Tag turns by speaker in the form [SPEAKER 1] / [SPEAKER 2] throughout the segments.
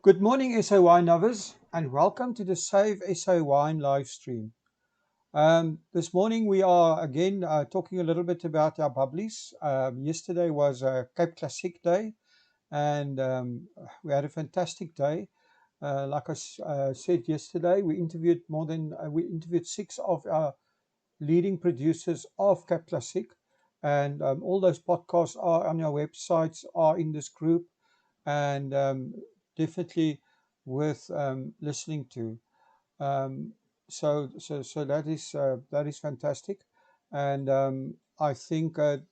[SPEAKER 1] Good morning, SA Wine lovers, and welcome to the Save SA Wine live stream. This morning we are again talking a little bit about our bubblies. Yesterday was CapClassiqueDay, and we had a fantastic day. Like I said yesterday, we interviewed we interviewed 6 of our leading producers of CapClassique, and all those podcasts are on our websites, are in this group, and definitely worth listening to. So that is fantastic, and I think that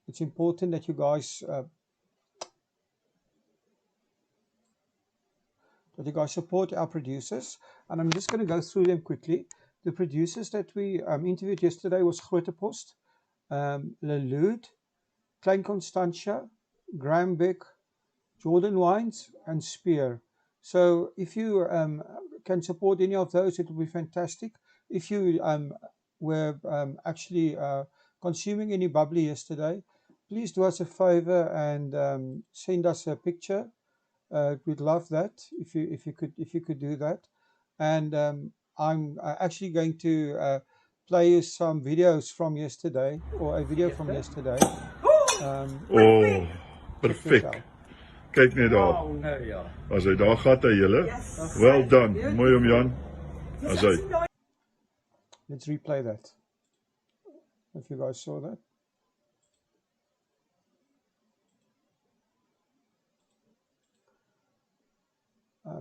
[SPEAKER 1] it's important that you guys support our producers, and I'm just going to go through them quickly. The producers that we interviewed yesterday was Groote Post, Lude, Klein Constantia, Beck, Jordan Wines, and Spier. So if you can support any of those, it will be fantastic. If you were actually consuming any bubbly yesterday, please do us a favor and send us a picture. We'd love that if you could do that. And I'm actually going to play you some videos from yesterday, or a video from yesterday.
[SPEAKER 2] Oh, perfect. Kyk net daar. As hy daar gaat hy julle. Well done. Mooi om Jan. As hy.
[SPEAKER 1] Let's replay that. If you guys saw that.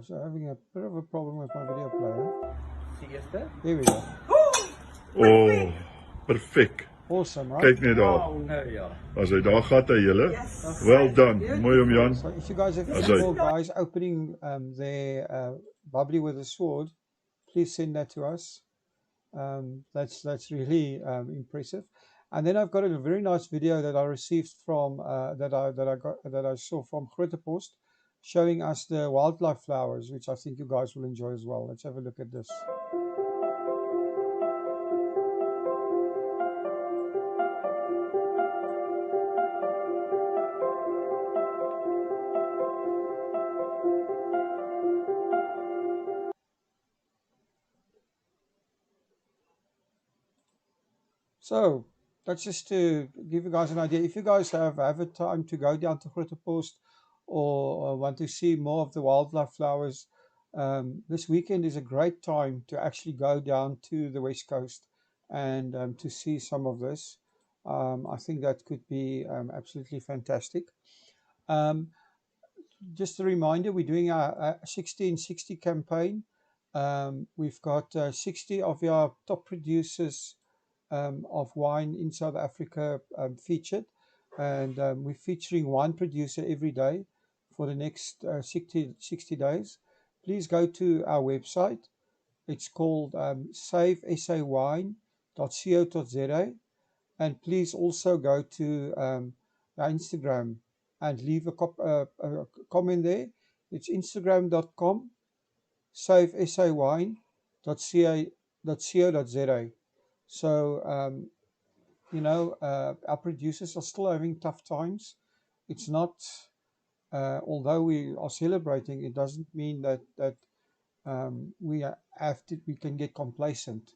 [SPEAKER 1] So having a bit of a problem with my video player. Here we go.
[SPEAKER 2] Oh, perfect.
[SPEAKER 1] Awesome, right?
[SPEAKER 2] Kyk net daar. As hy daar gaat hy julle. Well done. Mooi om Jan.
[SPEAKER 1] So if you guys have any more guys opening their bubbly with a sword, please send that to us. That's really impressive. And then I've got a very nice video that I received from that I saw from Groote Post, showing us the wildlife flowers, which I think you guys will enjoy as well. Let's have a look at this. So that's just to give you guys an idea. If you guys have a time to go down to Groote Post or want to see more of the wildlife flowers, this weekend is a great time to actually go down to the West Coast and to see some of this. I think that could be absolutely fantastic. Just a reminder, we're doing our 1660 campaign. We've got 60 of our top producers of wine in South Africa featured, and we're featuring one producer every day for the next 60 days. Please go to our website. It's called savesawine.co.za, and please also go to our Instagram and leave a comment there. It's instagram.com savesawine.co.za. So, our producers are still having tough times. It's not, although we are celebrating, it doesn't mean that we can get complacent.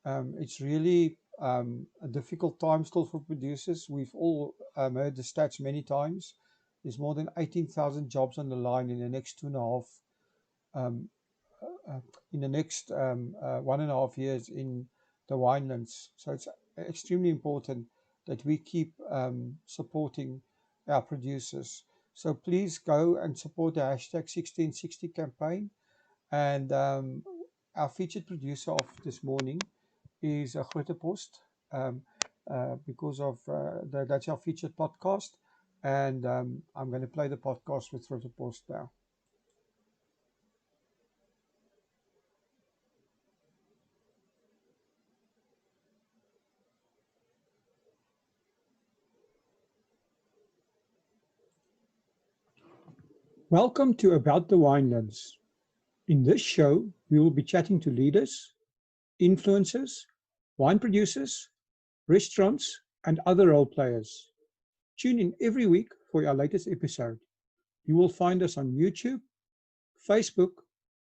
[SPEAKER 1] It's really a difficult time still for producers. We've all heard the stats many times. There's more than 18,000 jobs on the line in the next 1.5 years in the Winelands. So it's extremely important that we keep supporting our producers. So please go and support the hashtag 1660 campaign. And our featured producer of this morning is Groote Post, because of that's our featured podcast. And I'm going to play the podcast with Groote Post now. Welcome to About the Winelands. In this show, we will be chatting to leaders, influencers, wine producers, restaurants, and other role players. Tune in every week for our latest episode. You will find us on YouTube, Facebook,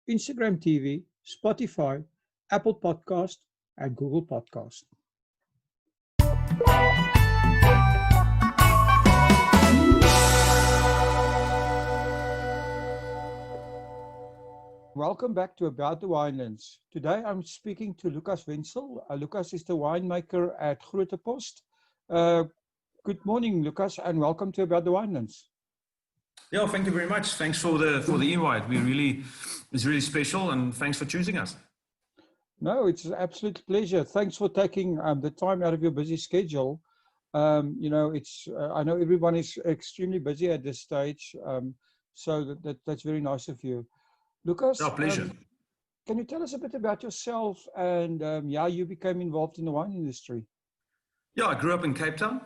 [SPEAKER 1] Instagram TV, Spotify, Apple Podcast, and Google Podcast. Welcome back to About the Winelands. Today I'm speaking to Lukas Wentzel. Lukas is the winemaker at Groote Post. Good morning, Lukas, and welcome to About the Winelands.
[SPEAKER 3] Yeah, thank you very much. Thanks for the invite. It's really special, and thanks for choosing us.
[SPEAKER 1] No, it's an absolute pleasure. Thanks for taking the time out of your busy schedule. I know everyone is extremely busy at this stage, so that's very nice of you. Lukas,
[SPEAKER 3] pleasure.
[SPEAKER 1] Can you tell us a bit about yourself and how you became involved in the wine industry?
[SPEAKER 3] Yeah, I grew up in Cape Town,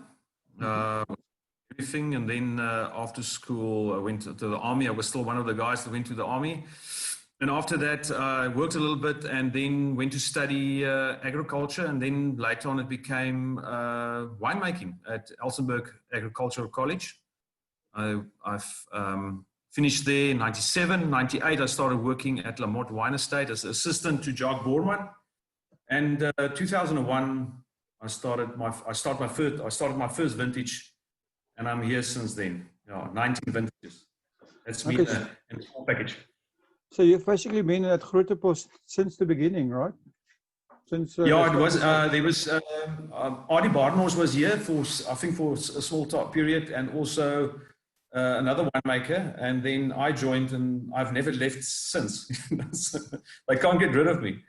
[SPEAKER 3] everything, and then after school I went to the army. I was still one of the guys that went to the army, and after that I worked a little bit and then went to study agriculture, and then later on it became winemaking at Elsenburg Agricultural College. I've finished there in 97, 98. I started working at Lamott Wine Estate as assistant to Jacques Boorman. And 2001, I started my first vintage, and I'm here since then. 19 vintages. That's me in a small package.
[SPEAKER 1] So you've basically been at Groote Post since the beginning, right? Since
[SPEAKER 3] it was. There was Adi Barnhorst was here for a small period, and also another winemaker, and then I joined, and I've never left since. They can't get rid of me.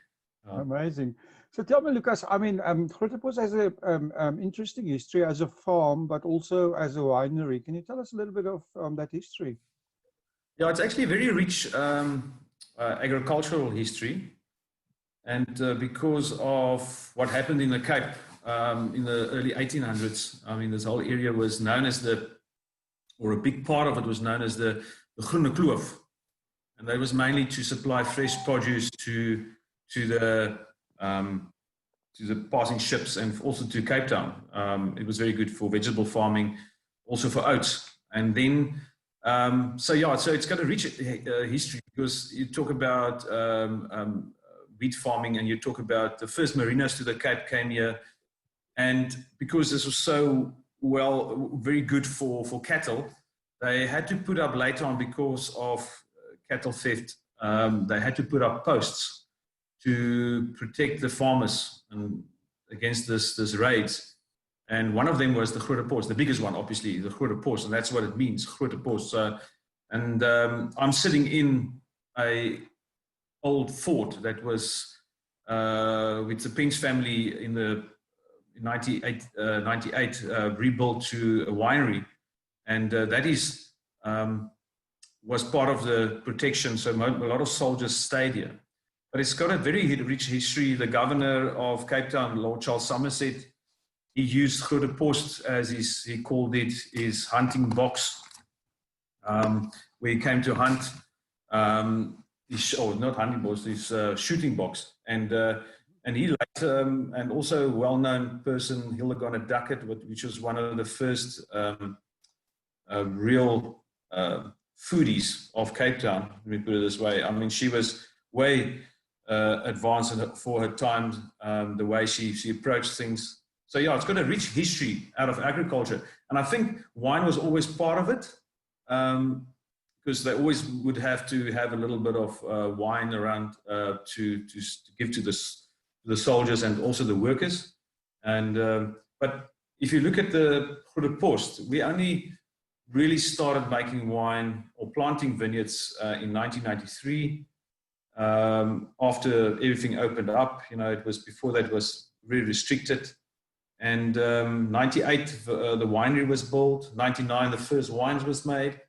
[SPEAKER 1] Amazing. So tell me, Lukas, I mean, Groote Post has an interesting history as a farm, but also as a winery. Can you tell us a little bit of that history?
[SPEAKER 3] Yeah, it's actually a very rich agricultural history. And because of what happened in the Cape in the early 1800s, I mean, this whole area was known as a big part of it was known as the Groene Kloof. And that was mainly to supply fresh produce to the passing ships and also to Cape Town. It was very good for vegetable farming, also for oats. And then, so it's got a rich history, because you talk about wheat farming, and you talk about the first merinos to the Cape came here. And because this was so very good for cattle, they had to put up later on, because of cattle theft, they had to put up posts to protect the farmers against this raids. And one of them was the Groote Post, the biggest one, obviously, the Groote Post, and that's what it means, Groote Post. I'm sitting in a old fort that was with the Pentz family in the 98 rebuilt to a winery, and that was part of the protection. So a lot of soldiers stayed here, but it's got a very rich history. The governor of Cape Town, Lord Charles Somerset, he used Groote Post as he called it, his hunting box, where he came to hunt. Not hunting box, his shooting box, and he later, and also a well-known person, Hildegard Duckett, which was one of the first real foodies of Cape Town, let me put it this way. I mean, she was way advanced for her time, the way she approached things. So yeah, it's got a rich history out of agriculture. And I think wine was always part of it, because they always would have to have a little bit of wine around to give to the soldiers and also the workers. And but if you look at the Groote Post, we only really started making wine or planting vineyards in 1993, after everything opened up. It was before that, it was really restricted. And 98, the winery was built. 99, the first wines was made.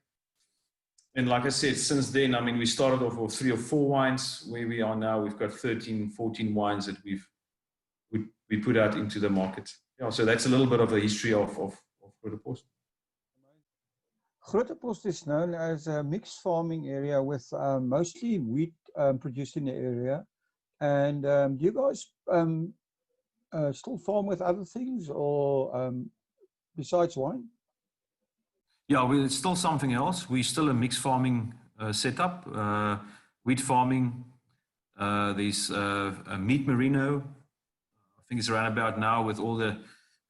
[SPEAKER 3] And like I said, since then, I mean, we started off with 3 or 4 wines. Where we are now, we've got 13, 14 wines that we put out into the market. Yeah, so that's a little bit of the history of Groote Post.
[SPEAKER 1] Groote Post is known as a mixed farming area with mostly wheat produced in the area. And do you guys still farm with other things, or besides wine?
[SPEAKER 3] Yeah, it's still something else. We're still a mixed farming setup, wheat farming. There's a meat merino. I think it's around about now with all the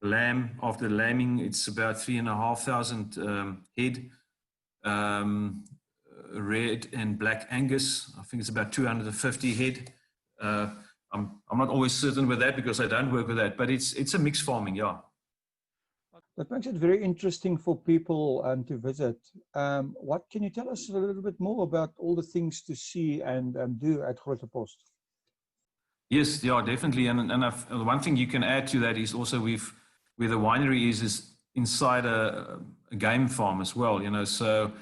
[SPEAKER 3] lamb. After the lambing, it's about 3,500 head. Red and black Angus, I think it's about 250 head. I'm not always certain with that because I don't work with that, but it's a mixed farming, yeah.
[SPEAKER 1] That makes it very interesting for people to visit. What can you tell us a little bit more about all the things to see and do at Groote Post?
[SPEAKER 3] Yes, yeah, definitely. And one thing you can add to that is also where the winery is inside a game farm as well, you know, so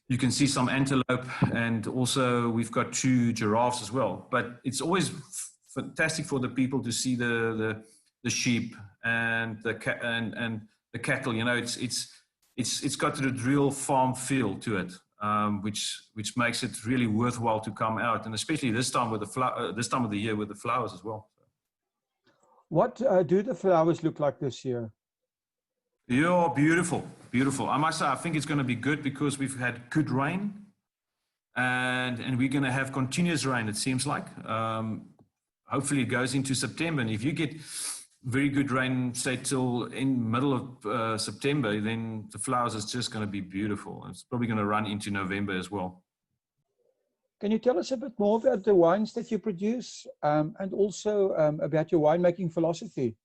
[SPEAKER 3] you can see some antelope, and also we've got 2 giraffes as well. But it's always fantastic for the people to see the sheep and the cattle. You know, it's got the real farm feel to it, which makes it really worthwhile to come out, and especially this time with this time of the year with the flowers as well.
[SPEAKER 1] What do the flowers look like this year?
[SPEAKER 3] Yeah, beautiful, beautiful. I must say, I think it's going to be good because we've had good rain, and we're going to have continuous rain, it seems like. Hopefully it goes into September, and if you get very good rain, say till in middle of September, then the flowers is just going to be beautiful. It's probably going to run into November as well.
[SPEAKER 1] Can you tell us a bit more about the wines that you produce, and also about your winemaking philosophy?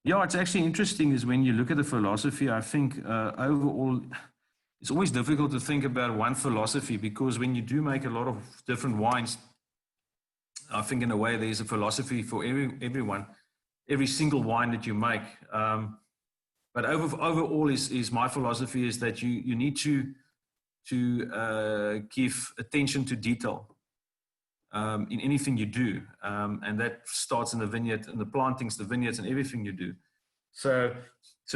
[SPEAKER 3] Yeah, it's actually interesting is when you look at the philosophy, I think overall, it's always difficult to think about one philosophy, because when you do make a lot of different wines, I think in a way there's a philosophy for everyone, every single wine that you make. But overall is my philosophy is that you need to give attention to detail in anything you do, and that starts in the vineyard and the plantings, the vineyards, and everything you do. So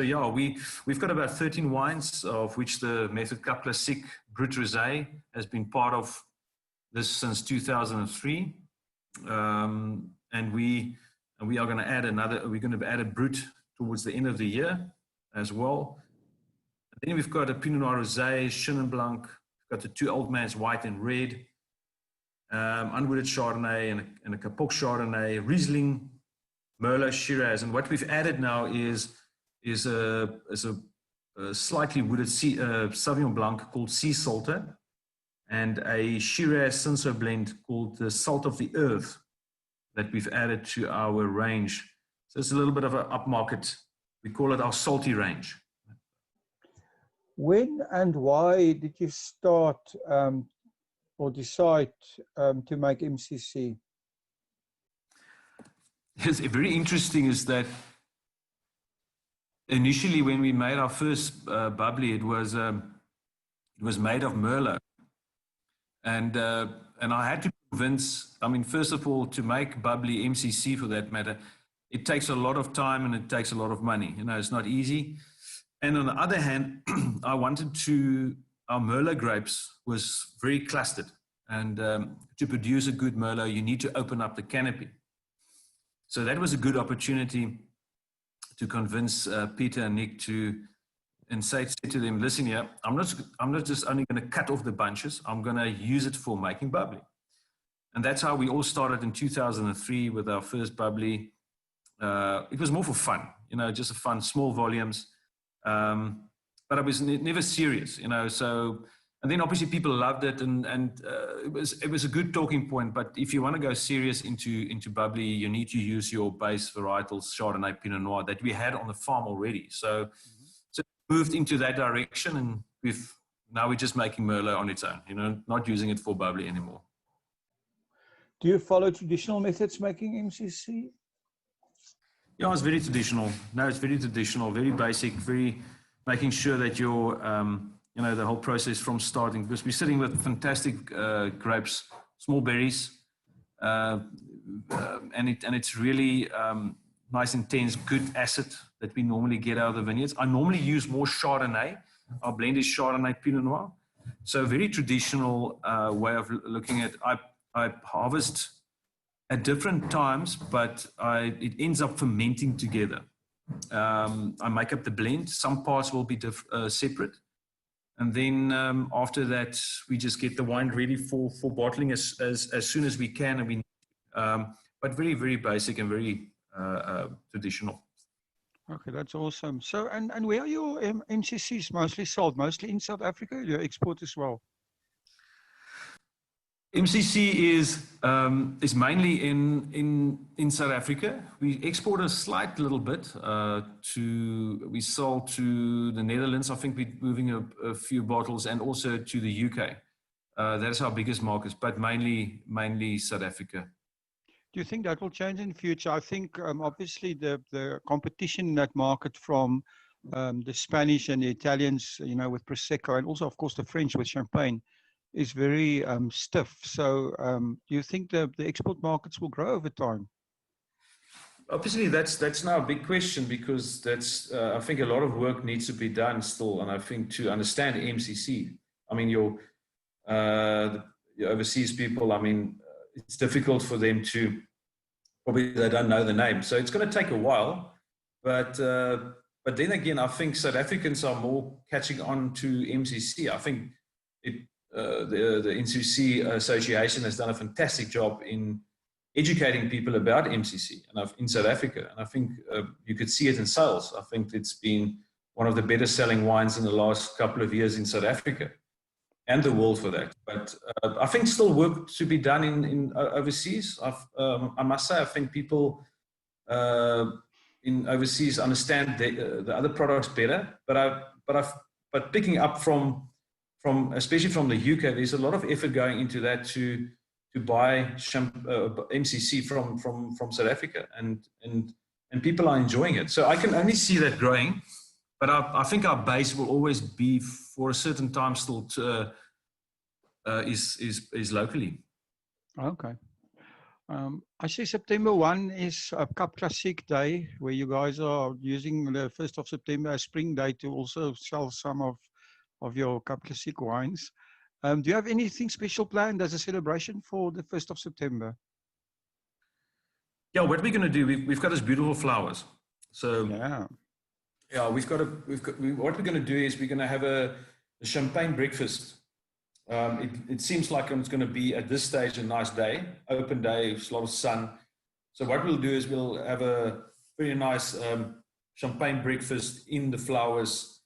[SPEAKER 3] yeah, we've got about 13 wines, of which the method CapClassique Brut Rosé has been part of this since 2003, and we are going to add we're going to add a Brut towards the end of the year as well. And then we've got a Pinot Noir Rosé, Chenin Blanc, we've got the 2 Old Man's White and Red, unwooded Chardonnay and a Kapok Chardonnay, Riesling, Merlot, Shiraz. And what we've added now is a slightly wooded Sauvignon Blanc called Sea Salter, and a Shiraz Cinsault blend called the Salt of the Earth that we've added to our range. So it's a little bit of an upmarket. We call it our salty range.
[SPEAKER 1] When and why did you start or decide to make MCC?
[SPEAKER 3] Yes, very interesting is that initially when we made our first bubbly, it was made of Merlot, and I had to convince. I mean, first of all, to make bubbly MCC, for that matter, it takes a lot of time and it takes a lot of money. You know, it's not easy. And on the other hand, I wanted our Merlot grapes was very clustered, and to produce a good Merlot, you need to open up the canopy. So that was a good opportunity to convince Peter and Nick and say to them, listen here, I'm not just only going to cut off the bunches, I'm going to use it for making bubbly. And that's how we all started in 2003 with our first bubbly. It was more for fun, you know, just a fun, small volumes. But I was never serious, you know, so, and then obviously people loved it, and it was a good talking point. But if you want to go serious into bubbly, you need to use your base varietals, Chardonnay, Pinot Noir, that we had on the farm already. So moved into that direction, and now we're just making Merlot on its own, you know, not using it for bubbly anymore.
[SPEAKER 1] Do you follow traditional methods making MCC?
[SPEAKER 3] Yeah, it's very traditional. No, it's very traditional, very basic, very making sure that you're, you know, the whole process from starting, because we're sitting with fantastic grapes, small berries, and it's really nice, intense, good acid that we normally get out of the vineyards. I normally use more Chardonnay. Our blend is Chardonnay Pinot Noir. So very traditional way of looking at. I harvest at different times, but it ends up fermenting together. I make up the blend. Some parts will be separate, And then after that, we just get the wine ready for bottling as soon as we can. And but very, very basic and very traditional.
[SPEAKER 4] Okay, that's awesome. So, and where are your MCCs mostly sold? Mostly in South Africa? You export as well?
[SPEAKER 3] MCC is mainly in South Africa. We export a slight little bit we sold to the Netherlands. I think we're moving a few bottles, and also to the UK. That is our biggest markets, but mainly South Africa.
[SPEAKER 4] Do you think that will change in the future? I think obviously the competition in that market from the Spanish and the Italians, you know, with Prosecco, and also of course the French with Champagne, is very stiff. So do you think the export markets will grow over time?
[SPEAKER 3] Obviously, that's now a big question, because that's I think a lot of work needs to be done still, and I think to understand MCC. I mean, your overseas people, I mean, it's difficult for them to, probably they don't know the name. So it's going to take a while. But then again, I think South Africans are more catching on to MCC. I think the MCC Association has done a fantastic job in educating people about MCC in South Africa. And I think you could see it in sales. I think it's been one of the better selling wines in the last couple of years in South Africa, and the world for that. But I think still work to be done in overseas. I must say, I think people in overseas understand the other products better. But picking up from especially from the UK, there's a lot of effort going into that to buy MCC from South Africa, and people are enjoying it. So I can only see that growing. But I think our base will always be, for a certain time still, is locally.
[SPEAKER 4] Okay. I see September 1 is a CapClassiqueDay, where you guys are using the 1st of September as spring day to also sell some of your CapClassique wines. Do you have anything special planned as a celebration for the 1st of September?
[SPEAKER 3] Yeah, what we're going to do, we've got these beautiful flowers. So yeah, what we're going to do is we're going to have a champagne breakfast. It seems like it's going to be at this stage a nice day, open day, a lot of sun. So what we'll do is we'll have a very nice champagne breakfast in the flowers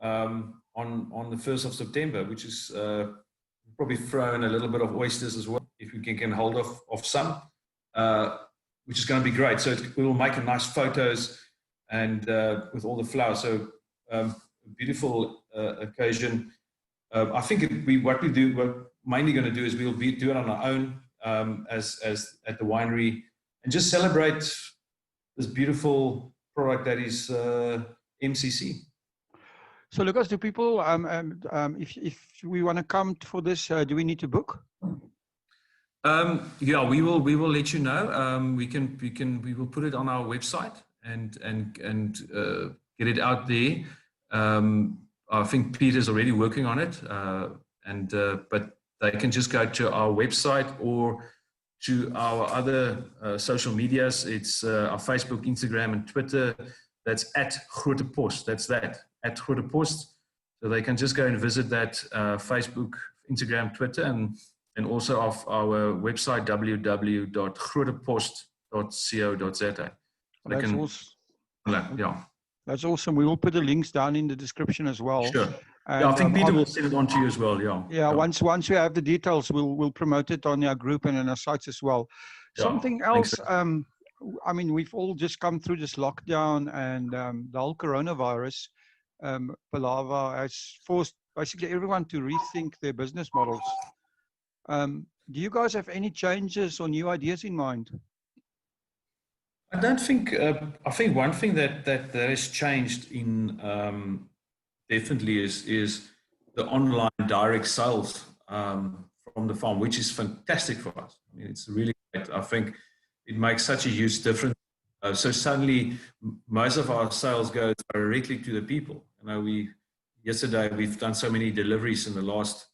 [SPEAKER 3] on the 1st of September, which is probably throw in a little bit of oysters as well, if we can hold of some, which is going to be great. So we will make a nice photos and with all the flowers. So beautiful occasion. I think what we're mainly going to do is we'll do it on our own as at the winery, and just celebrate this beautiful product that is MCC.
[SPEAKER 4] So Lukas, do people, if we want to come for this, do we need to book?
[SPEAKER 3] Yeah, we will let you know. We will put it on our website and get it out there. I think Peter's already working on it, but they can just go to our website or to our other social medias. It's our Facebook, Instagram, and Twitter. That's at Groote Post. That's that, at Groote Post. So they can just go and visit that Facebook, Instagram, Twitter, and also our website, www.grootepost.co.za. Yeah.
[SPEAKER 4] That's awesome. We will put the links down in the description as well.
[SPEAKER 3] Sure. And, I think Peter will send it on to you as well. Yeah.
[SPEAKER 4] Once we have the details, we'll promote it on our group and on our sites as well. Yeah, something else. I mean, we've all just come through this lockdown, and the whole coronavirus palaver has forced basically everyone to rethink their business models. Do you guys have any changes or new ideas in mind?
[SPEAKER 3] I don't think. I think one thing that has changed in definitely is the online direct sales from the farm, which is fantastic for us. I mean, it's really great. I think it makes such a huge difference. So suddenly, most of our sales go directly to the people. You know, yesterday we've done so many deliveries in the last,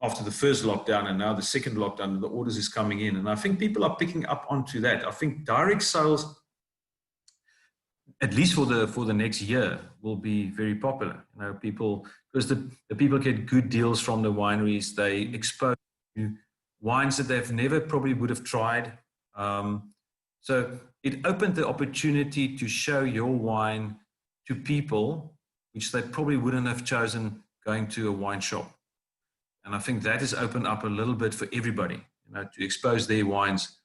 [SPEAKER 3] after the first lockdown and now the second lockdown, the orders is coming in. And I think people are picking up onto that. I think direct sales at least for the next year, will be very popular. You know, people, because the people get good deals from the wineries. They expose to wines that they've never probably would have tried. So it opened the opportunity to show your wine to people which they probably wouldn't have chosen going to a wine shop. And I think that has opened up a little bit for everybody, you know, to expose their wines.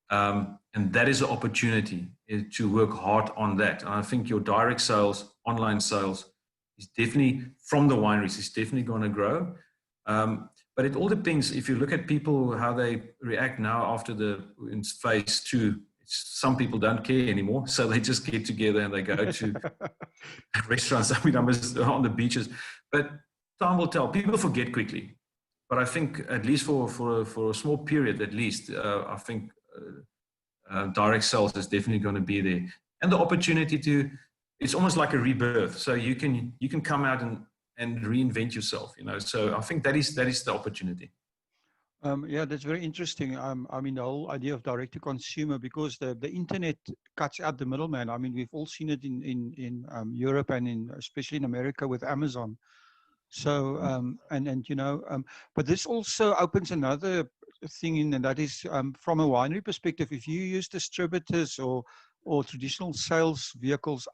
[SPEAKER 3] And that is an opportunity to work hard on that. And I think your direct sales, online sales, is definitely from the wineries, is definitely going to grow. But it all depends. If you look at people, how they react now after in phase 2, some people don't care anymore. So they just get together and they go to restaurants. I mean, I'm on the beaches, but time will tell. People forget quickly. But I think at least for a small period, at least, I think direct sales is definitely going to be there. And the opportunity it's almost like a rebirth. So you can come out and reinvent yourself, you know. So I think that is the opportunity.
[SPEAKER 4] Yeah, that's very interesting. I mean, the whole idea of direct to consumer, because the internet cuts out the middleman. I mean, we've all seen it in Europe and especially in America with Amazon. So, and you know, but this also opens another thing in, and that is from a winery perspective, if you use distributors or traditional sales vehicles,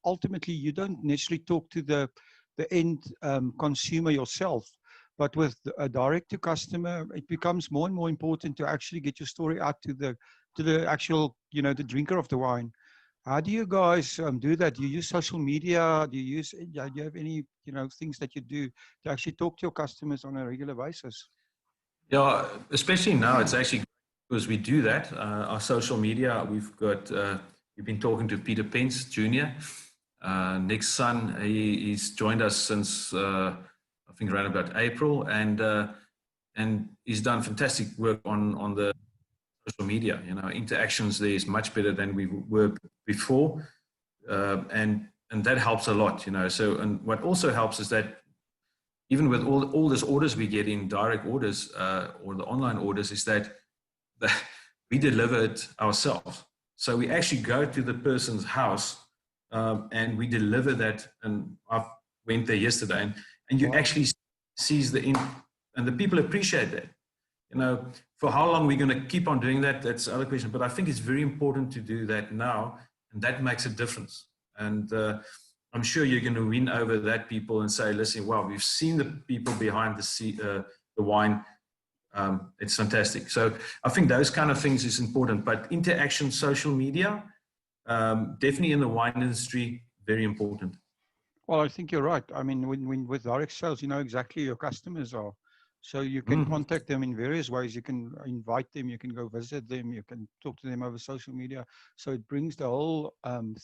[SPEAKER 4] ultimately you don't necessarily talk to the end consumer yourself. But with a direct to customer, it becomes more and more important to actually get your story out to the actual, you know, the drinker of the wine. How do you guys do that? Do you use social media? Do you have any, you know, things that you do to actually talk to your customers on a regular basis?
[SPEAKER 3] Yeah, especially now, it's actually because we do that. Our social media, we've been talking to Peter Pentz Jr., Nick's son. He's joined us since I think around about April, and he's done fantastic work on the social media. You know, interactions there is much better than we were before, and that helps a lot. You know, so, and what also helps is that even with all these orders we get in, direct orders or the online orders, is that we deliver it ourselves. So we actually go to the person's house and we deliver that. And I went there yesterday, and you actually sees and the people appreciate that. You know, for how long we're going to keep on doing that, that's the other question. But I think it's very important to do that now, and that makes a difference. And I'm sure you're going to win over that people and say, listen, wow, we've seen the people behind the wine. It's fantastic. So I think those kind of things is important. But interaction, social media, definitely in the wine industry, very important.
[SPEAKER 4] Well, I think you're right. I mean, when with direct sales, you know exactly who your customers are. So you can contact them in various ways. You can invite them, you can go visit them, you can talk to them over social media. So it brings the whole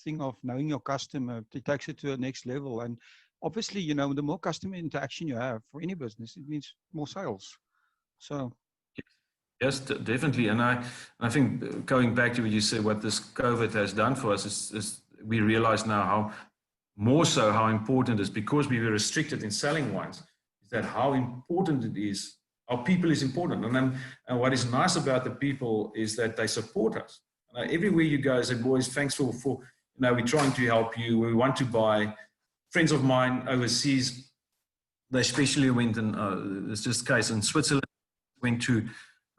[SPEAKER 4] thing of knowing your customer, it takes it to the next level. And obviously, you know, the more customer interaction you have for any business, it means more sales. So.
[SPEAKER 3] Yes, definitely. And I think going back to what you said, what this COVID has done for us is we realize now how important it is, because we were restricted in selling wines, is that how important it is. Our people is important. And what is nice about the people is that they support us. Everywhere you go, say, boys, thanks for, you know, we're trying to help you. We want to buy. Friends of mine overseas, they especially went, and it's just a case in Switzerland, went to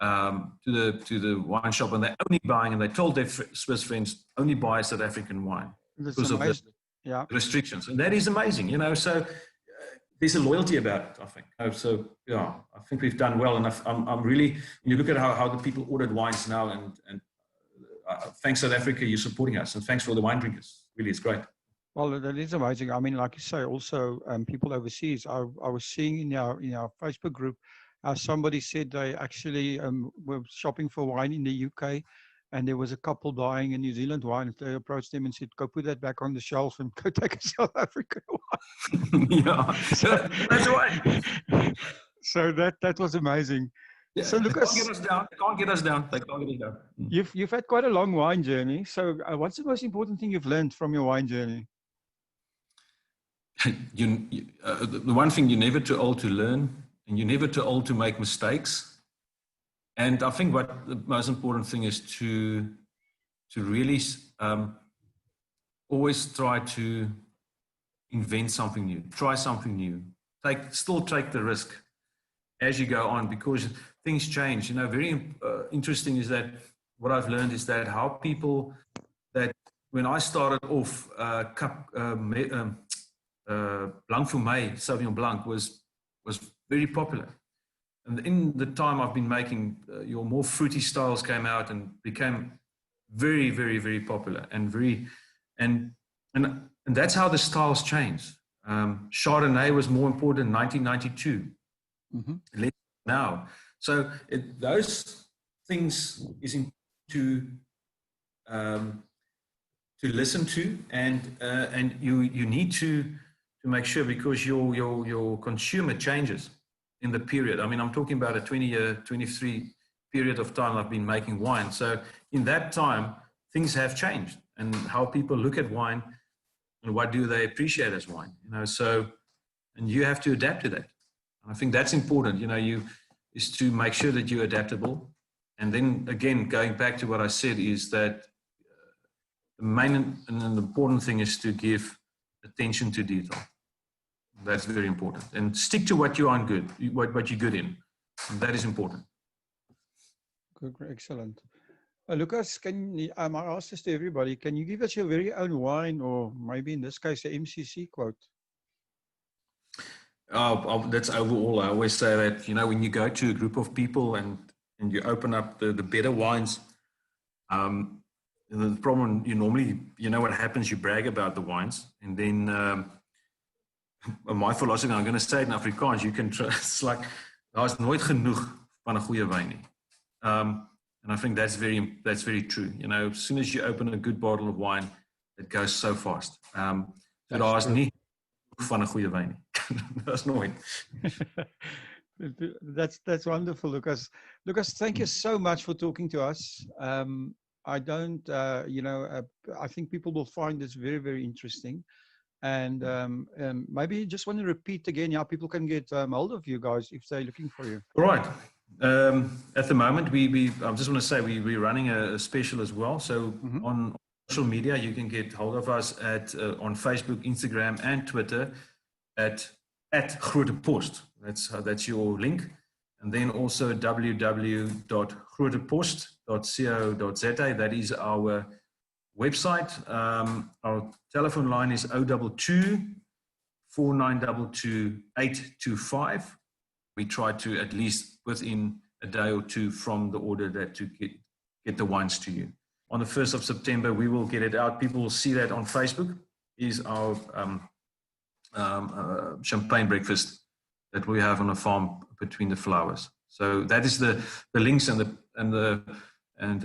[SPEAKER 3] the wine shop, and they're only buying, and they told their Swiss friends, only buy South African wine because of the restrictions. And that is amazing, you know. So there's a loyalty about it, I think. So yeah, I think we've done well. And I'm really, when you look at how the people ordered wines now, and thanks South Africa, you're supporting us, and thanks for the wine drinkers. Really, it's great.
[SPEAKER 4] Well, that is amazing. I mean, like you say, also people overseas. I was seeing in our Facebook group, somebody said they actually were shopping for wine in the UK, and there was a couple buying a New Zealand wine. They approached them and said, go put that back on the shelf and go take a South African wine.
[SPEAKER 3] Yeah, so that's right.
[SPEAKER 4] So that was amazing.
[SPEAKER 3] Yeah, so Lukas, they can't get us down.
[SPEAKER 4] You've had quite a long wine journey. So what's the most important thing you've learned from your wine journey?
[SPEAKER 3] The one thing, you're never too old to learn, and you're never too old to make mistakes. And I think what the most important thing is to really always try to invent something new, try something new, still take the risk as you go on, because things change. Very interesting is that what I've learned is that how people that when I started off, Blanc Fumé, Sauvignon Blanc was very popular. And in the time I've been making, your more fruity styles came out and became very, very, very popular and that's how the styles changed. Chardonnay was more important in 1992. Less now. So those things is to listen to, and you need to make sure, because your consumer changes in the period. I mean, I'm talking about a 20-year, 23 period of time I've been making wine. So in that time, things have changed, and how people look at wine and what do they appreciate as wine. And you have to adapt to that. And I think that's important. Is to make sure that you're adaptable. And then again, going back to what I said, is that the main and the important thing is to give attention to detail. That's very important. And stick to what you are good, what you're good in. And that is important.
[SPEAKER 4] Good, excellent. Lukas, I ask this to everybody, can you give us your very own wine, or maybe in this case, the MCC quote?
[SPEAKER 3] That's overall. I always say that, when you go to a group of people and you open up the better wines, the problem, what happens, you brag about the wines, and then my philosophy, I'm going to say it in Afrikaans, you can it's like, daar's nooit genoeg van 'n goeie wyn nie. And I think that's very true. As soon as you open a good bottle of wine, it goes so fast. Daar's nie van 'n goeie wyn nie. That's nooit.
[SPEAKER 4] That's wonderful, Lukas. Lukas, thank you so much for talking to us. I think people will find this very, very interesting. And maybe you just want to repeat again how people can get hold of you guys if they're looking for you.
[SPEAKER 3] All right. At the moment, I just want to say we're running a special as well. So on social media, you can get hold of us on Facebook, Instagram, and Twitter at Groote Post. That's your link. And then also www.grootepost.co.za. That is our website. Our telephone line is 022 4922 825. We try to, at least within a day or two from the order, that to get the wines to you. On the 1st of September, we will get it out. People will see that on Facebook is our champagne breakfast that we have on a farm between the flowers. So that is the links and the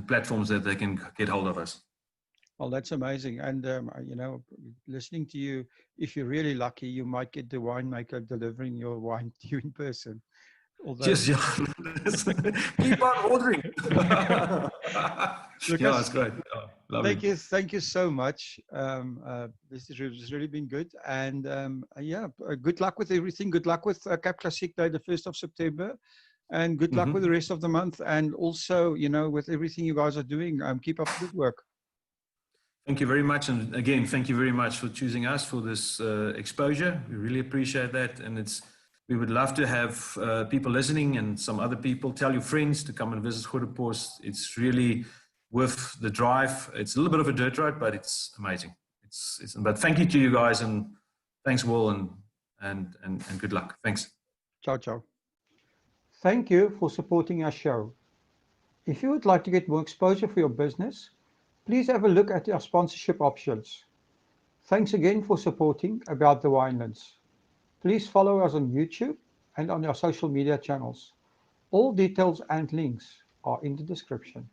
[SPEAKER 3] platforms that they can get hold of us.
[SPEAKER 4] Well, that's amazing. And, listening to you, if you're really lucky, you might get the winemaker delivering your wine to you in person. Although,
[SPEAKER 3] yes, yeah. Keep on ordering.
[SPEAKER 4] Lucas,
[SPEAKER 3] yeah, it's great. Yeah,
[SPEAKER 4] thank you so much. This has really been good. And good luck with everything. Good luck with CapClassiqueDay, the 1st of September. And good luck with the rest of the month. And also, with everything you guys are doing, keep up the good work.
[SPEAKER 3] Thank you very much. And again, thank you very much for choosing us for this exposure. We really appreciate that. And we would love to have people listening and some other people. Tell your friends to come and visit Groote Post. It's really worth the drive. It's a little bit of a dirt road, but it's amazing. But thank you to you guys, and thanks, Will, and good luck. Thanks.
[SPEAKER 4] Ciao, ciao.
[SPEAKER 1] Thank you for supporting our show. If you would like to get more exposure for your business, please have a look at our sponsorship options. Thanks again for supporting About the Winelands. Please follow us on YouTube and on our social media channels. All details and links are in the description.